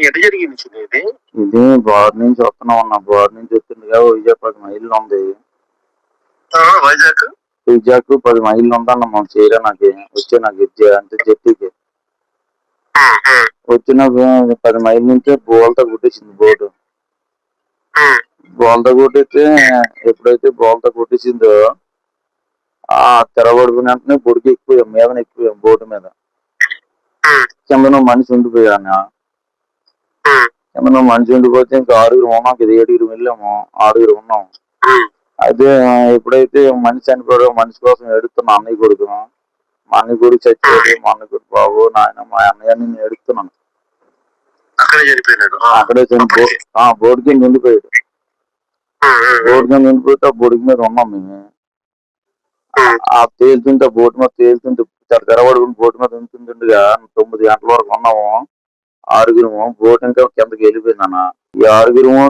ఎటు జరిగింది చిన్న ఇది? ఇది బోర్ నుంచి వస్తున్నాం అన్న. బోర్ నుంచి వచ్చిందిగా వైజాగ్ 10 మైళ్ళు ఉంది. వైజాగ్ 10 మైళ్ళు ఉందన్న మనం చేయడానికి వచ్చే నాకు అంటే జట్టికి వచ్చిన 10 మైళ్ళ నుంచే బోల్తా కొట్టేసింది బోటు. బోల్తా కొట్టేస్తే ఎప్పుడైతే బోల్తా కొట్టేసిందో ఆ తెరబడిపోయిన వెంటనే బొడికి ఎక్కువ మీద ఎక్కువ బోటు మీద కింద మనిషి ఉండిపోయాను. కింద మనిషి ఉండిపోతే ఇంకా 6 ఉన్నాం. ఇది 7 వెళ్ళాము, 6 ఉన్నాం. అయితే ఎప్పుడైతే మనిషి చనిపోయాడో మనిషి కోసం ఏడుతున్నా అన్నయ్య కొడుకు. మా అన్నయ్య కొడుకు చచ్చిపోయాడు. మా అన్నయ్య కొడుకు బాబు నాయన మా అన్నయ్య నేను ఏడుస్తున్నాను. అక్కడే బోర్డు కింద నిండిపోయాడు. బోర్డు కింద నిండిపోతే ఆ బొడికి మీద ఉన్నాం మేము. ఆ తేలుతుంటే బోటు మీద తేలుతుంటే తెరబడుకుని బోటు మీద ఉంటుండగా 9 గంటల వరకు ఉన్నాము. 6 బోటు ఇంకా కిందకి వెళ్ళిపోయింది అన్న. ఈ 6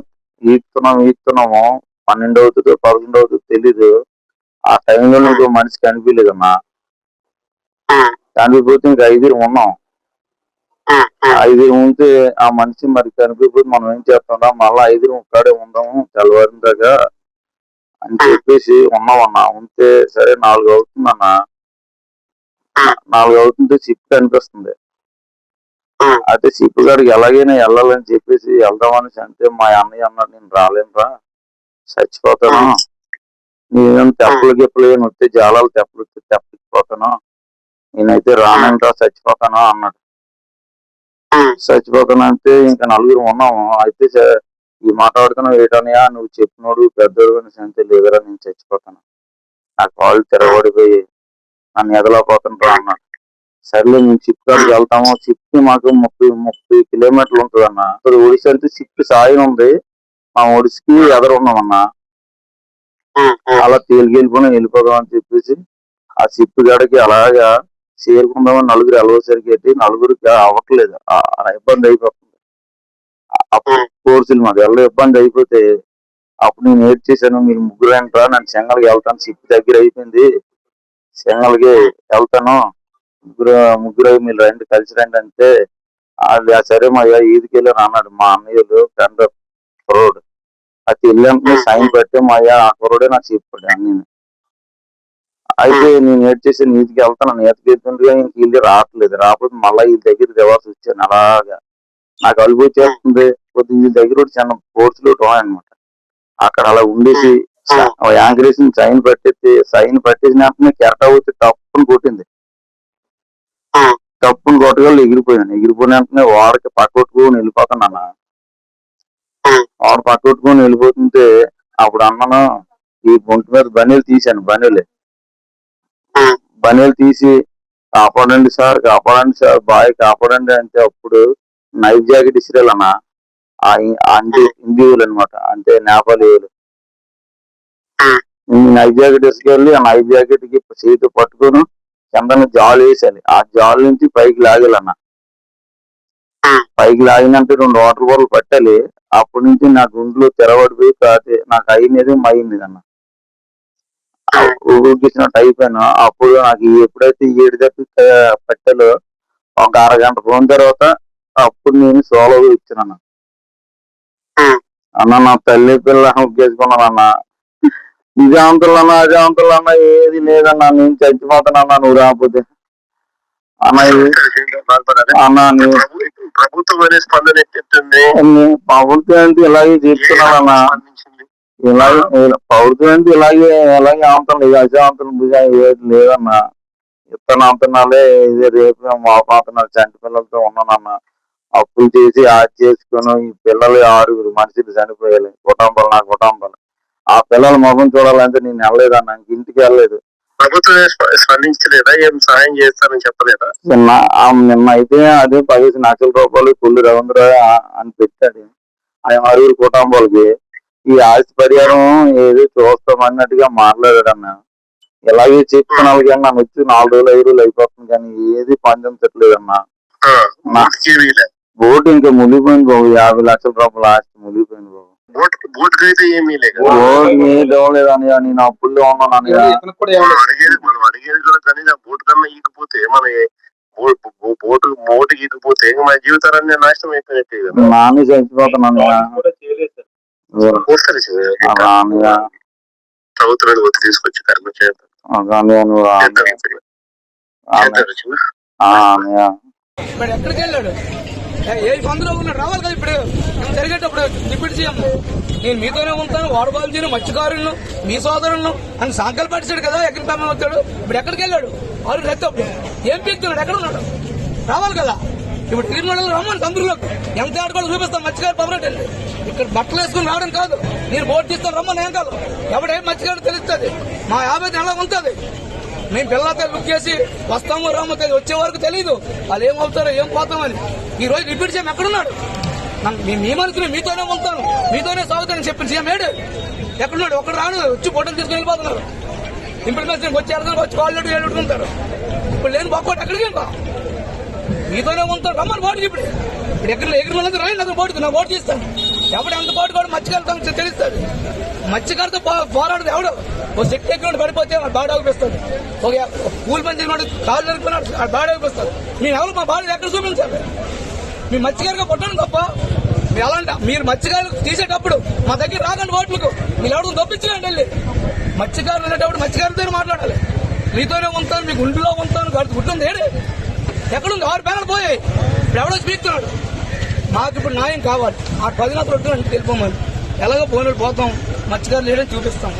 ఈస్తున్నాము 12 అవుతుందో 11 అవుతుందో తెలీదు. ఆ టైంలో ఇంకో మనిషి కనిపించలేదు అన్న. కనిపిపోతే ఇంకా 5 ఉన్నాం. 5 ఉంటే ఆ మనిషి మరి కనిపిపోతే మనం ఏం చేస్తాం మళ్ళా 5 ఒక్కడే ఉందాము తెల్లవారిన దాకా అని చెప్పేసి ఉన్నామన్నా. ఉంటే సరే 4 అవుతుందన్న. 4 అవుతుంటే షిప్ కనిపిస్తుంది. అయితే షిప్ గారికి ఎలాగైనా వెళ్ళాలని చెప్పేసి వెళ్దామని అంటే మా అన్నయ్య అన్నాడు నేను రాలేనురా చచ్చిపోతాను. నేను తెప్పలు గిప్పలు వస్తే జాలాలు తెప్పలిపోతాను. నేనైతే రానంటా చచ్చిపోతాను అన్నాడు. చచ్చిపోతానంటే ఇంకా 4 ఉన్నాము. అయితే ఈ మాట్లాడుతున్నావు ఏటనయా నువ్వు చెప్పినోడు పెద్దోడు అని అంటే లేదురా నేను చచ్చిపోతాను. నా కాళ్ళు తెరబడిపోయి నన్ను ఎదలేకపోతుంటా అన్నాడు. సర్లే మేము షిప్ కాడికి వెళ్తాము. షిప్ మాకు 30 కిలోమీటర్లు ఉంటుంది అన్న. ఒడిసి అంటే షిప్ సాయం ఉంది. మా ఒడిసికి ఎదరున్నామన్నా. అలా తేలికెళ్ళిపోయినా వెళ్ళిపోదాం అని చెప్పేసి ఆ షిప్ కాడికి అలాగా చేరుకుందామని 4 వెళ్ళవసరికి అయితే 4 అవ్వట్లేదు. ఇబ్బంది అయిపోతుంది. అప్పుడు కోర్సులు మాకు ఎవరో ఇబ్బంది అయిపోతే అప్పుడు నేను ఏడ్ చేశాను మీరు 3 అంటారా నన్ను చెంగల్కి వెళ్తాను షిప్ దగ్గర అయిపోయింది చెంగల్కి వెళ్తాను ముగ్గురు మీరు రండి కలిసి రండి అంటే సరే మా ఈదికి వెళ్ళాను అన్నాడు మా అన్నయ్యలు ఫ్రెండ్ కుర్రోడు. అది వెళ్ళాను సైన్ పెట్టి మా ఆ కుర్రోడే నాకు చెప్పాడు అన్ని. అయితే నేను ఏడ్ చేసి నీతికి వెళ్తాను ఈతకి వెళ్తుండగా ఇంక ఇల్లు రాకపోతే మళ్ళీ ఈ దగ్గర దివాల్సి వచ్చాను. అలాగా నాకు అలుపు వచ్చేస్తుంది. కొద్దిగా దగ్గర చిన్న కోర్సులు అనమాట. అక్కడ అలా ఉండేసి యాంకరేసి సైన్ పట్టేసిన వెంటనే కెరట వచ్చి తప్పుని కొట్టింది. తప్పుని కొట్టగలు ఎగిరిపోయిన వెంటనే వాడికి పక్కకొట్టుకుని వెళ్ళిపోతాను. వాడు పక్కకొట్టుకుని వెళ్ళిపోతుంటే అప్పుడు అన్నను ఈ బొంటి మీద బనీలు తీసి కాపాడండి సార్ బాయ్ కాపాడండి అంటే అప్పుడు నైఫ్ జాకెట్ ఇసిరాలన్నా హిందీవులు అనమాట అంటే నేపాలీవులు. నైఫ్ జాకెట్ ఇసుకెళ్ళి ఆ నైఫ్ జాకెట్ కి చేతి పట్టుకుని కింద జాలు వేసాలి. ఆ జాలు నుంచి పైకి లాగాలన్న. పైకి లాగినంటే 2 వాటర్ బాటిల్ పట్టాలి. అప్పటి నుంచి నా గుండెలో తెరబడిపోయి నాకు అయినది మైంది అన్న. ఊగిసినట్టు అయిపోయాను. అప్పుడు నాకు ఎప్పుడైతే 7 దప్పి పట్టాలో ఒక అరగంట పోయిన తర్వాత అప్పుడు నేను సోలోగా ఇచ్చాను అన్న. నా తల్లి పిల్ల ఉగ్గేసుకున్నాను అన్న. అజాంతులన్నా ఏది లేదన్నా నేను చచ్చిపోతానన్నా నువ్వు రాకపోతే అన్న. ప్రభుత్వం అనే స్పందన ప్రభుత్వం అంటే ఇలాగే చెప్తున్నానన్నా. ప్రభుత్వం అంటే ఇలాగే ఆంతలు అజాంతులు ఏది లేదన్నా. ఇత్తనం అంతనాలే ఇది రేపు మాపాతున్నారు చంటి పిల్లలతో ఉన్నానన్నా. అప్పులు చేసి చేసుకుని ఈ పిల్లలు 6 మనుషులు చనిపోయాలి. నా కుటుంబాలు ఆ పిల్లల ముఖం చూడాలంటే నేను వెళ్ళలేదన్నా. ఇంటికి వెళ్ళలేదు. ప్రభుత్వం స్పందించలేదా ఏం సహాయం చేస్తానని చెప్పలేదా? నిన్న అయితే అదే 15 లక్షల రూపాయలు కొల్లు రవీంద్ర అని పెట్టాడు. ఆయన 6 కుటుంబాలకి ఈ ఆస్తి పరిహారం ఏదో చూస్తాం అన్నట్టుగా మాట్లాడాడన్నా. ఇలాగే చెప్తున్నాను కానీ నన్ను వచ్చి 4 రోజులు 5 రోజులు అయిపోతుంది కానీ ఏది పంచట్లేదన్నా. బోటు ఇంకా మునిగిపోయింది బాబు. 50 లక్షల రూపాయల ఆస్తి మునిగిపోయింది బాబు. బోట్ అయితే ఏమీ లేదు. నేను అప్పుల్లో ఉన్నాను. మనం అడిగేది కూడా కనీసం బోట్ కన్నా ఈకపోతే మన బోటు గీతిపోతే మా జీవితాలన్నీ నాశనం అయిపోయినట్టే కదా. నాన్న చచ్చిపోతున్నాను చదువుతున్నాడు ఒత్తి తీసుకొచ్చి కర్మ ఇప్పుడు ఎక్కడికి వెళ్ళాడు? ఏ పందులో ఉన్నాడు? రావాలి కదా ఇప్పుడు జరిగేటప్పుడు డిప్యూటీ సీఎం. నేను మీతోనే ఉంటాను, వాడుకోవాల్సిన మత్స్యకారులను మీ సోదరులను అని సంకల్ప పట్టించాడు కదా. ఎక్కడికి పంపని వచ్చాడు? ఇప్పుడు ఎక్కడికి వెళ్ళాడు? వాళ్ళు రెత్తప్పుడు ఏం పీకుతున్నాడు? ఎక్కడ ఉన్నాడు? రావాలి కదా. ఇప్పుడు తిరుమలలో రమ్మని సందులోకి ఎంత ఆడుకోవాలి చూపిస్తాను. మత్స్యకారు పవరెట్ ఇక్కడ బట్టలు వేసుకుని రావడం కాదు. నేను బోర్డు తీస్తాను రమ్మని ఏం కాదు. ఎవడేం మత్స్యకారు తెలుస్తుంది. మా 50 ఎలా ఉంటుంది. మేము పిల్లలతో బుక్ చేసి వస్తామో రామో వచ్చే వరకు తెలియదు వాళ్ళు ఏమవుతారో ఏం పోతామని. ఈ రోజు రిపీట్ సీఎం ఎక్కడున్నాడు? మీ మనసుని మీతోనే ఉంటాను, మీతోనే సాగుతానని చెప్పిన సీఎం ఏడు ఎక్కడున్నాడు? ఒక్కడు రాను వచ్చి ఫోటోలు తీసుకుని వెళ్ళిపోతున్నారు. ఇంప్లిమెంటేషన్ వచ్చి వెళ్తాను వచ్చి కాళ్ళు ఏడుకుంటారు. ఇప్పుడు లేని ఒక్కోటి ఎక్కడికి ఇంకా మీతోనే ఉంటారు. రమ్మని బోర్డు ఇప్పుడు ఎక్కడ ఎగిరి రాయండి అతను బోర్డుకు నా బోర్డు తీస్తాను. ఎవడు ఎంత బోర్డు కూడా మత్స్యకారుతో తెలుస్తుంది. మత్స్యకారుతో పోరాడదు ఎవడు. ఓ శక్తి ఎక్కడ పడిపోతే బాడీ అనిపిస్తుంది. ఒక కూలి పని చేసినాడు కాళ్ళు నరుకున్నాడు బాడీ అనిపిస్తుంది. మేము ఎవరు మా బాడీ ఎక్కడ చూపించాలి? మీ మత్స్యకారుగా కొట్టడం తప్ప మీరు ఎలాంటి మీరు మత్స్యకారులు తీసేటప్పుడు మా దగ్గర రాకండి ఓట్లకు. మీరు ఎవరు తప్పించలేండి వెళ్ళి మత్స్యకారులు అనేటప్పుడు మత్స్యకారులతో మాట్లాడాలి. మీతోనే ఉంటాను, మీకు గుంటులో ఉంటాను గుర్తుంది ఏడు ఎక్కడుంది? 6 పేనలు పోయాయి. ఇప్పుడు ఎవడో స్పీస్తున్నాడు. మాకు ఇప్పుడు న్యాయం కావాలి. ఆ 10 రొట్టెలు అంటే తెలిపోమని ఎలాగో పోయినట్టు పోతాం. మత్స్యకారులు లేడని చూపిస్తాం.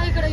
ఇక్కడ